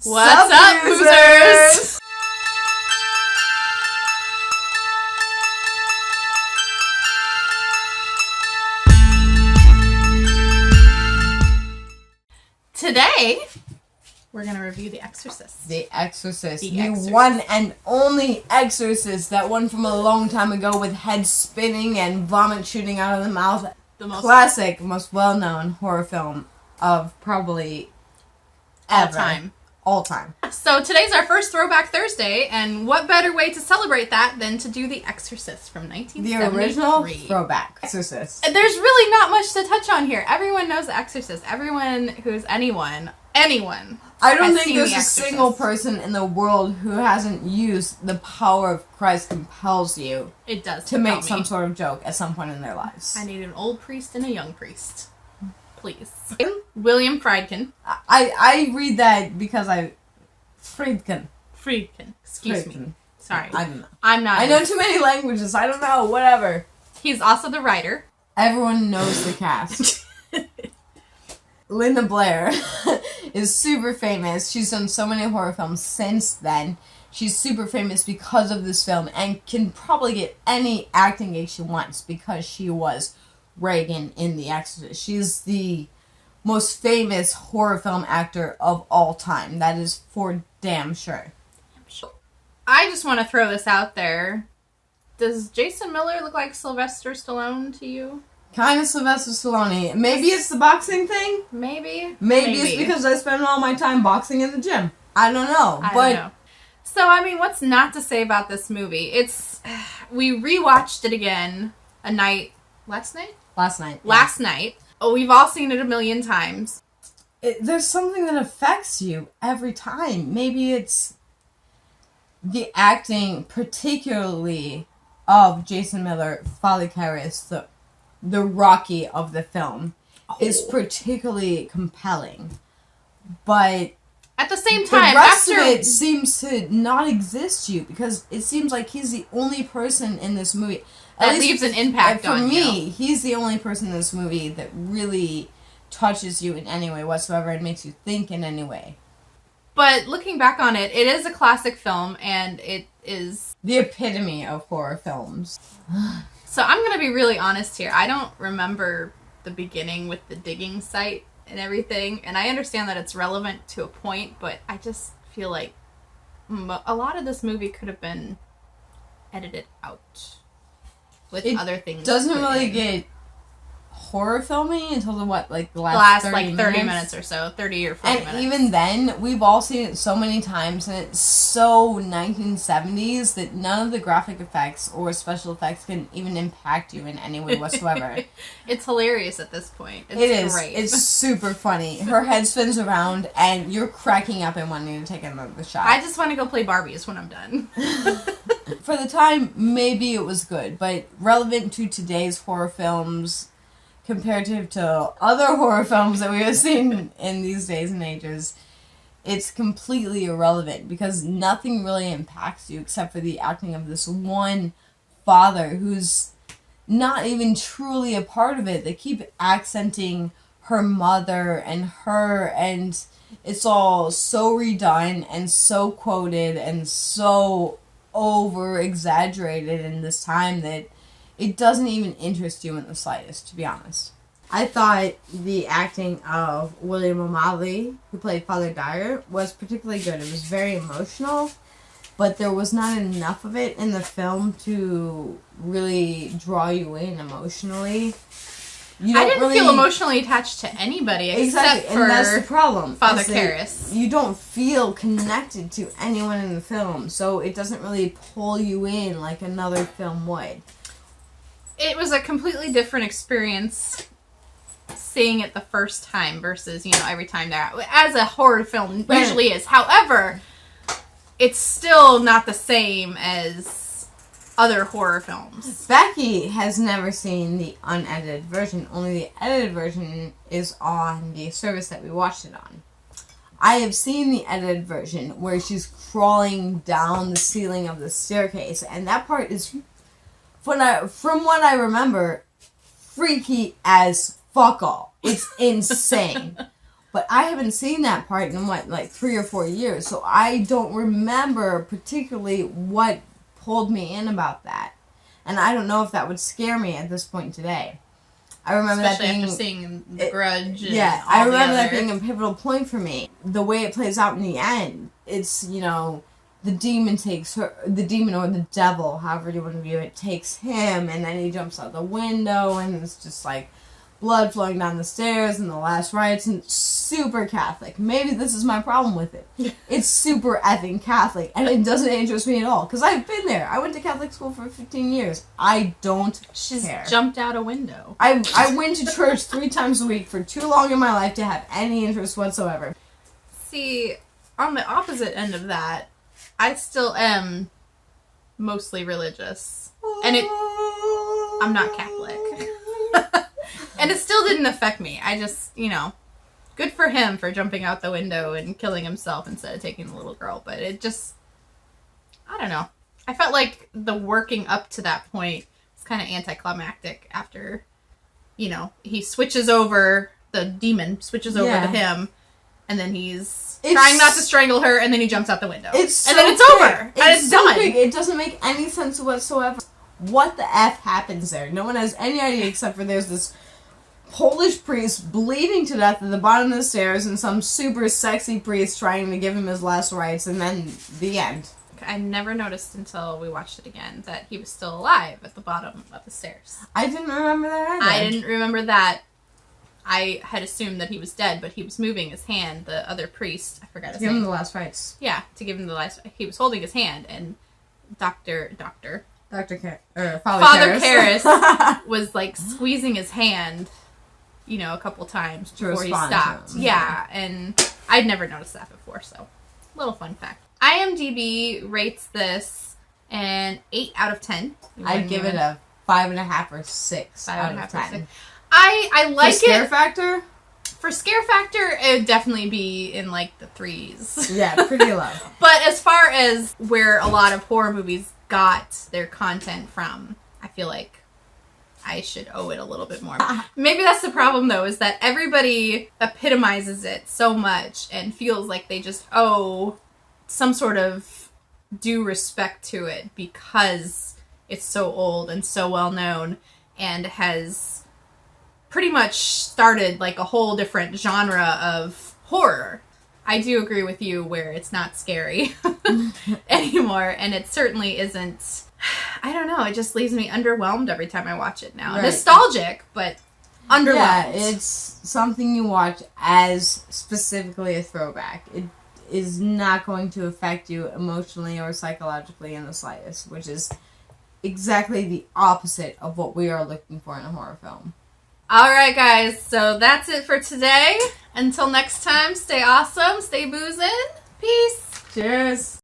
What's up, Boozers? Today, we're going to review The Exorcist. The Exorcist. The one and only Exorcist. That one from a long time ago with head spinning and vomit shooting out of the mouth. The most classic, most well-known horror film of probably ever. All time. So today's our first Throwback Thursday, and what better way to celebrate that than to do The Exorcist from 1973. The original Throwback Exorcist. There's really not much to touch on here. Everyone knows The Exorcist. Everyone who's anyone. I don't think there's a single person in the world who hasn't used the power of Christ compels you. It does. To make some sort of joke at some point in their lives. I need an old priest and a young priest. Please. William Friedkin. I read that because Friedkin. Excuse me. Sorry. I don't know. I know too many languages. I don't know. Whatever. He's also the writer. Everyone knows the cast. Linda Blair is super famous. She's done so many horror films since then. She's super famous because of this film and can probably get any acting gig she wants because she was Reagan in The Exorcist. She's the most famous horror film actor of all time. That is for damn sure. I just want to throw this out there. Does Jason Miller look like Sylvester Stallone to you? Kind of Sylvester Stallone. Maybe it's the boxing thing. Maybe it's because I spend all my time boxing in the gym. I don't know. I don't know. So, I mean, what's not to say about this movie? We rewatched it again last night. Oh, we've all seen it a million times. There's something that affects you every time. Maybe it's the acting, particularly of Jason Miller, Father Karras, the Rocky of the film, is particularly compelling. But at the same time, the rest of it seems to not exist to you because it seems like he's the only person in this movie that leaves an impact on you. For me, he's the only person in this movie that really touches you in any way whatsoever and makes you think in any way. But looking back on it, it is a classic film, and it is the epitome of horror films. So I'm going to be really honest here. I don't remember the beginning with the digging site and everything, and I understand that it's relevant to a point, but I just feel like a lot of this movie could have been edited out with other things. It doesn't really get horror filming until the last 30 minutes or so, 30 or 40 minutes. And even then, we've all seen it so many times, and it's so 1970s that none of the graphic effects or special effects can even impact you in any way whatsoever. It's hilarious at this point. It is. Great. It's super funny. Her head spins around, and you're cracking up and wanting to take another shot. I just want to go play Barbies when I'm done. For the time, maybe it was good, but relevant to today's horror films, comparative to other horror films that we have seen in these days and ages, it's completely irrelevant because nothing really impacts you except for the acting of this one father who's not even truly a part of it. They keep accenting her mother and her, and it's all so redone and so quoted and so over-exaggerated in this time that it doesn't even interest you in the slightest, to be honest. I thought the acting of William O'Malley, who played Father Dyer, was particularly good. It was very emotional, but there was not enough of it in the film to really draw you in emotionally. I didn't feel emotionally attached to anybody except for and that's the problem. Father Karras. You don't feel connected to anyone in the film, so it doesn't really pull you in like another film would. It was a completely different experience seeing it the first time versus, every time there. As a horror film usually is. However, it's still not the same as other horror films. Becky has never seen the unedited version. Only the edited version is on the service that we watched it on. I have seen the edited version where she's crawling down the ceiling of the staircase, and that part is, from what I remember, freaky as fuck all. It's insane. But I haven't seen that part in, like 3 or 4 years. So I don't remember particularly what pulled me in about that. And I don't know if that would scare me at this point today. I remember Especially that being... after seeing The Grudge and yeah, all I remember the that being a pivotal point for me. The way it plays out in the end, it's, the demon takes her, the demon or the devil, however you want to view it, takes him, and then he jumps out the window, and it's just like blood flowing down the stairs, and the last rites, and super Catholic. Maybe this is my problem with it. It's super effing Catholic, and it doesn't interest me at all, because I've been there. I went to Catholic school for 15 years. I don't care. Jumped out a window. I went to church 3 times a week for too long in my life to have any interest whatsoever. See, on the opposite end of that, I still am mostly religious. And I'm not Catholic. And it still didn't affect me. I just, good for him for jumping out the window and killing himself instead of taking the little girl. But it just, I don't know. I felt like the working up to that point was kind of anticlimactic after, he switches over, the demon switches over to him. And then he's trying not to strangle her, and then he jumps out the window. And then it's over. And it's so done. Quick. It doesn't make any sense whatsoever. What the F happens there? No one has any idea except for there's this Polish priest bleeding to death at the bottom of the stairs, and some super sexy priest trying to give him his last rites, and then the end. I never noticed until we watched it again that he was still alive at the bottom of the stairs. I didn't remember that either. I didn't remember that. I had assumed that he was dead, but he was moving his hand. The other priest, I forgot his name. To give him the last rites. Yeah, to give him the last. He was holding his hand, and Father Karras was like squeezing his hand, a couple times before he stopped. Yeah, and I'd never noticed that before. So, little fun fact. IMDb rates this an 8 out of 10. I'd give it a 5.5 or 6 out of 10. I like it. For scare factor? For scare factor, it would definitely be in, like, the 3s. Yeah, pretty low. But as far as where a lot of horror movies got their content from, I feel like I should owe it a little bit more. Maybe that's the problem, though, is that everybody epitomizes it so much and feels like they just owe some sort of due respect to it because it's so old and so well known and has pretty much started like a whole different genre of horror. I do agree with you where it's not scary anymore, and it certainly isn't. I don't know, it just leaves me underwhelmed every time I watch it now. Right. Nostalgic, but underwhelmed. Yeah, it's something you watch as specifically a throwback. It is not going to affect you emotionally or psychologically in the slightest, which is exactly the opposite of what we are looking for in a horror film. Alright guys, so that's it for today. Until next time, stay awesome, stay boozing. Peace. Cheers.